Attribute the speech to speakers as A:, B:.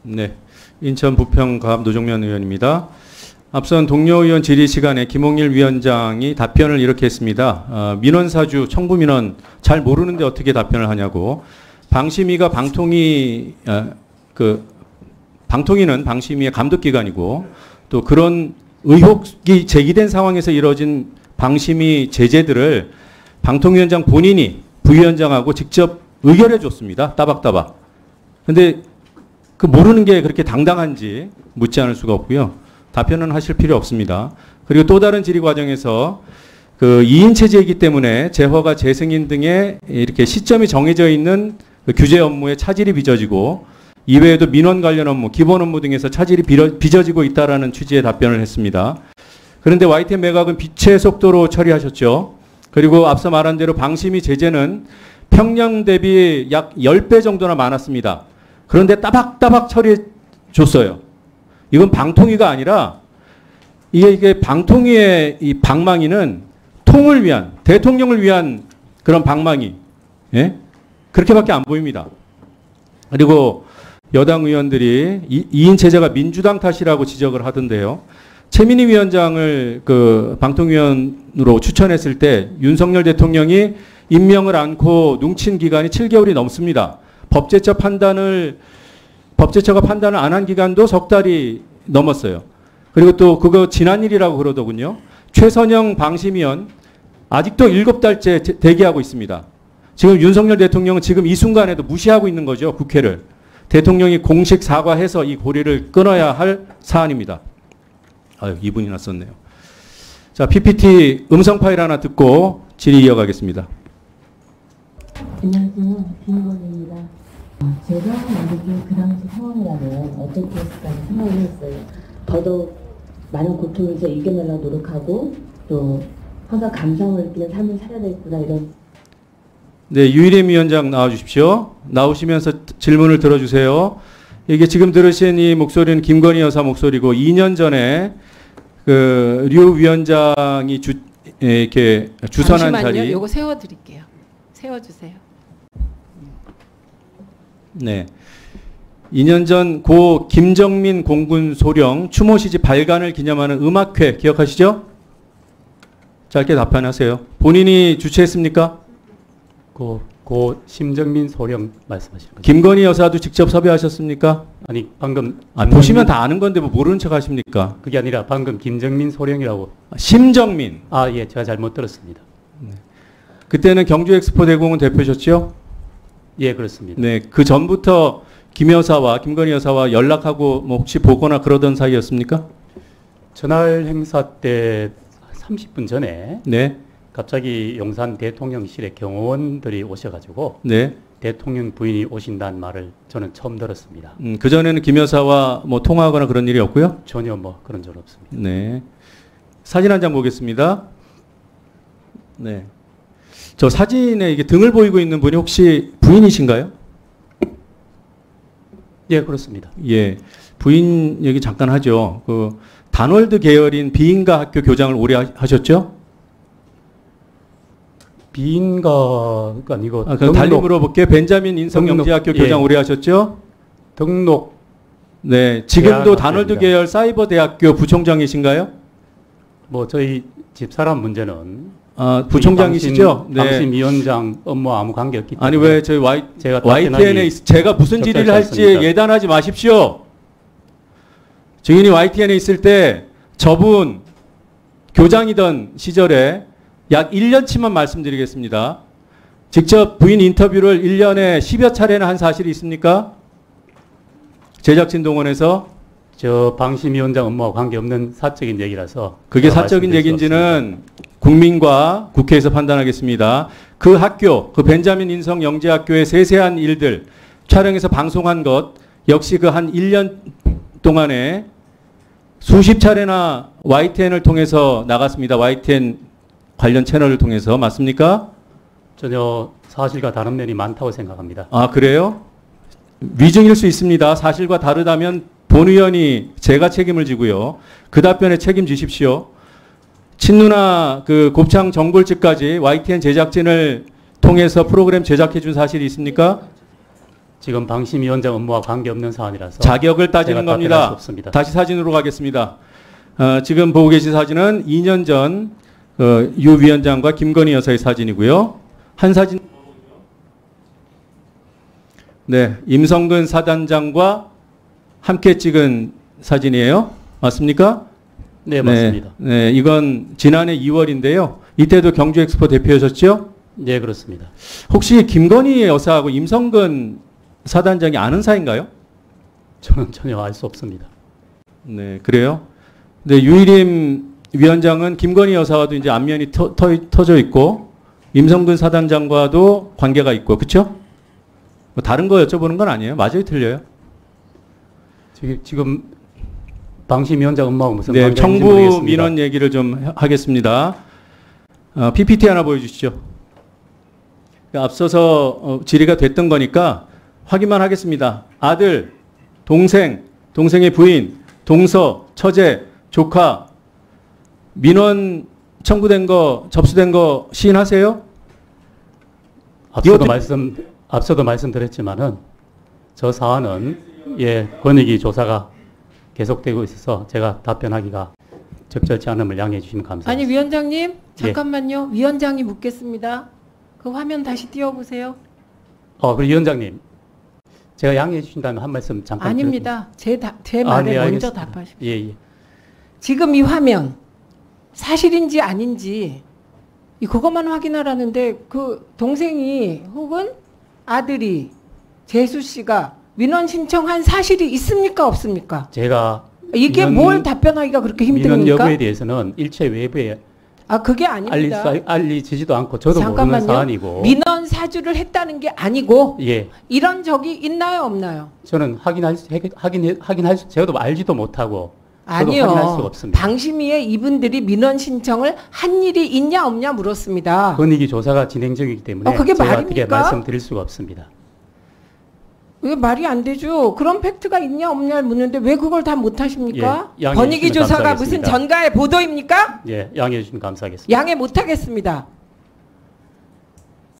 A: 네, 인천 부평갑 노종면 의원입니다. 앞선 동료 의원 질의 시간에 김홍일 위원장이 답변을 이렇게 했습니다. 민원사주, 청구민원 잘 모르는데 어떻게 답변을 하냐고. 방심위가 방통위는 방심위의 감독기관이고 또 그런 의혹이 제기된 상황에서 이루어진 방심위 제재들을 방통위원장 본인이 부위원장하고 직접 의결해 줬습니다. 따박따박. 근데 그 모르는 게 그렇게 당당한지 묻지 않을 수가 없고요. 답변은 하실 필요 없습니다. 그리고 또 다른 질의 과정에서 그 2인 체제이기 때문에 재허가 재승인 등의 이렇게 시점이 정해져 있는 그 규제 업무에 차질이 빚어지고 이외에도 민원 관련 업무, 기본 업무 등에서 차질이 빚어지고 있다라는 취지의 답변을 했습니다. 그런데 YTN 매각은 빛의 속도로 처리하셨죠. 그리고 앞서 말한 대로 방심위 제재는 평년 대비 약 10배 정도나 많았습니다. 그런데 따박따박 처리해 줬어요. 이건 방통위가 아니라 이게 방통위의 이 방망이는 통을 위한, 대통령을 위한 그런 방망이. 예? 그렇게밖에 안 보입니다. 그리고 여당 의원들이 2인 체제가 민주당 탓이라고 지적을 하던데요. 최민희 위원장을 그 방통위원으로 추천했을 때 윤석열 대통령이 임명을 않고 눈친 기간이 7개월이 넘습니다. 법제처가 판단을 안 한 기간도 석 달이 넘었어요. 그리고 또 그거 지난 일이라고 그러더군요. 최선영 방심위원 아직도 7달째 대기하고 있습니다. 지금 윤석열 대통령은 지금 이 순간에도 무시하고 있는 거죠. 국회를. 대통령이 공식 사과해서 이 고리를 끊어야 할 사안입니다. 아유, 2분이나 썼네요. 자, PPT 음성 파일 하나 듣고 질의 이어가겠습니다.
B: 안녕하세요. 김건희입니다. 제가 만약에 그 당시 상황이라면 어떻게 했을까 생각을 했어요. 더더욱 많은 고통에서 이겨내려고 노력하고 또 항상 감성을 느끼는 삶을 살아야 되겠구나 이런.
A: 네, 유일임 위원장 나와주십시오. 나오시면서 질문을 들어주세요. 이게 지금 들으신 이 목소리는 김건희 여사 목소리고 2년 전에 그 류 위원장이 이렇게 주선한
C: 잠시만요.
A: 자리.
C: 요거 세워드릴게요. 세워주세요.
A: 네. 2년 전 고 김정민 공군 소령 추모 시집 발간을 기념하는 음악회 기억하시죠? 짧게 답변하세요. 본인이 주최했습니까?
D: 고 심정민 소령 말씀하시는 거죠?
A: 김건희 여사도 직접 섭외하셨습니까?
D: 아니 방금
A: 보시면 다 아는 건데 뭐 모르는 척 하십니까?
D: 그게 아니라 방금 김정민 소령이라고.
A: 심정민.
D: 아, 예, 제가 잘못 들었습니다.
A: 네. 그때는 경주 엑스포 대공원 대표셨죠?
D: 예, 그렇습니다.
A: 네, 그 전부터 김 여사와 김건희 여사와 연락하고 뭐 혹시 보거나 그러던 사이였습니까?
D: 전날 행사 때 30분 전에
A: 네.
D: 갑자기 용산 대통령실에 경호원들이 오셔가지고
A: 네.
D: 대통령 부인이 오신다는 말을 저는 처음 들었습니다.
A: 그 전에는 김 여사와 뭐 통화하거나 그런 일이 없고요?
D: 전혀 뭐 그런 적 없습니다.
A: 네. 사진 한 장 보겠습니다. 네. 저 사진에 이게 등을 보이고 있는 분이 혹시 부인이신가요?
D: 예, 그렇습니다.
A: 예. 부인 얘기 잠깐 하죠. 그 단월드 계열인 비인가 학교 교장을 오래 하셨죠?
D: 비인가가 아니고
A: 달리 물어볼게요. 벤자민 인성영재학교 교장
D: 예.
A: 오래 하셨죠?
D: 등록.
A: 네. 지금도 단월드
D: 학교입니다.
A: 계열 사이버대학교 부총장이신가요?
D: 뭐 저희 집사람 문제는
A: 부총장이시죠?
D: 방심위원장 업무와 아무 관계없기 때문에.
A: 아니 왜 저희 YTN에 제가 무슨 질의를 할지 예단하지 마십시오. 증인이 YTN에 있을 때 저분 교장이던 시절에 약 1년치만 말씀드리겠습니다. 직접 부인 인터뷰를 1년에 10여 차례나 한 사실이 있습니까? 제작진 동원해서.
D: 저 방심위원장 업무와 관계없는 사적인 얘기라서.
A: 그게 사적인 얘기인지는 국민과 국회에서 판단하겠습니다. 그 학교, 그 벤자민 인성 영재학교의 세세한 일들 촬영해서 방송한 것 역시 그 한 1년 동안에 수십 차례나 YTN을 통해서 나갔습니다. YTN 관련 채널을 통해서. 맞습니까?
D: 전혀 사실과 다른 면이 많다고 생각합니다.
A: 아, 그래요? 위증일 수 있습니다. 사실과 다르다면 본 의원이 제가 책임을 지고요. 그 답변에 책임지십시오. 친누나 그 곱창 정골집까지 YTN 제작진을 통해서 프로그램 제작해 준 사실이 있습니까?
D: 지금 방심위원장 업무와 관계없는 사안이라서
A: 자격을 따지는
D: 제가 답변할 수
A: 겁니다.
D: 없습니다.
A: 다시 사진으로 가겠습니다. 지금 보고 계신 사진은 2년 전 유 위원장과 김건희 여사의 사진이고요. 한 사진, 네, 임성근 사단장과 함께 찍은 사진이에요. 맞습니까?
D: 네, 맞습니다.
A: 네, 이건 지난해 2월인데요. 이때도 경주엑스포 대표였었죠?
D: 네, 그렇습니다.
A: 혹시 김건희 여사하고 임성근 사단장이 아는 사이인가요?
D: 저는 전혀 알 수 없습니다.
A: 네, 그래요. 네, 유일임 위원장은 김건희 여사와도 이제 안면이 터져 있고 임성근 사단장과도 관계가 있고, 그렇죠? 뭐 다른 거 여쭤보는 건 아니에요. 맞아요, 틀려요?
D: 지금 방심위원장 업무하고 무슨
A: 네,
D: 관계인지
A: 청부
D: 모르겠습니다.
A: 민원 얘기를 좀 하겠습니다. PPT 하나 보여주시죠. 앞서서 질의가 됐던 거니까 확인만 하겠습니다. 아들, 동생, 동생의 부인, 동서, 처제, 조카, 민원 청구된 거, 접수된 거 시인하세요?
D: 앞서도 말씀드렸지만은 저 사안은 권익위 조사가 계속되고 있어서 제가 답변하기가 적절치 않음을 양해해 주시면 감사합니다.
C: 아니 위원장님 잠깐만요. 위원장이 묻겠습니다. 그 화면 다시 띄워보세요.
D: 그리고 위원장님, 제가 양해해 주신다면 한 말씀 잠깐.
C: 아닙니다. 제 말에
D: 네,
C: 먼저
D: 알겠습니다.
C: 답하십시오.
D: 예.
C: 지금 이 화면 사실인지 아닌지 그것만 확인하라는데 그 동생이 혹은 아들이 재수 씨가 민원 신청한 사실이 있습니까 없습니까?
D: 제가
C: 이게 뭘 답변하기가 그렇게
D: 민원
C: 힘듭니까?
D: 여부에 대해서는 일체 외부에
C: 그게 아닙니다.
D: 알리지도 않고 저도 모르는
C: 잠깐만요.
D: 사안이고.
C: 민원 사주를 했다는 게 아니고
D: 예.
C: 이런 적이 있나요 없나요?
D: 저는 제가 알지도 못하고 저도 확인할 수가
C: 아니요.
D: 없습니다.
C: 방심위에 이분들이 민원 신청을 한 일이 있냐 없냐 물었습니다.
D: 권익위 조사가 진행 중이기 때문에
C: 그게
D: 제가
C: 말입니까?
D: 어떻게 말씀드릴 수가 없습니다.
C: 이게 말이 안 되죠. 그런 팩트가 있냐 없냐를 묻는데 왜 그걸 다 못하십니까?
D: 예, 양해해
C: 권익위
D: 주시면
C: 조사가 무슨
D: 감사하겠습니다.
C: 전가의 보도입니까?
D: 예, 양해해 주시면 감사하겠습니다.
C: 양해 못하겠습니다.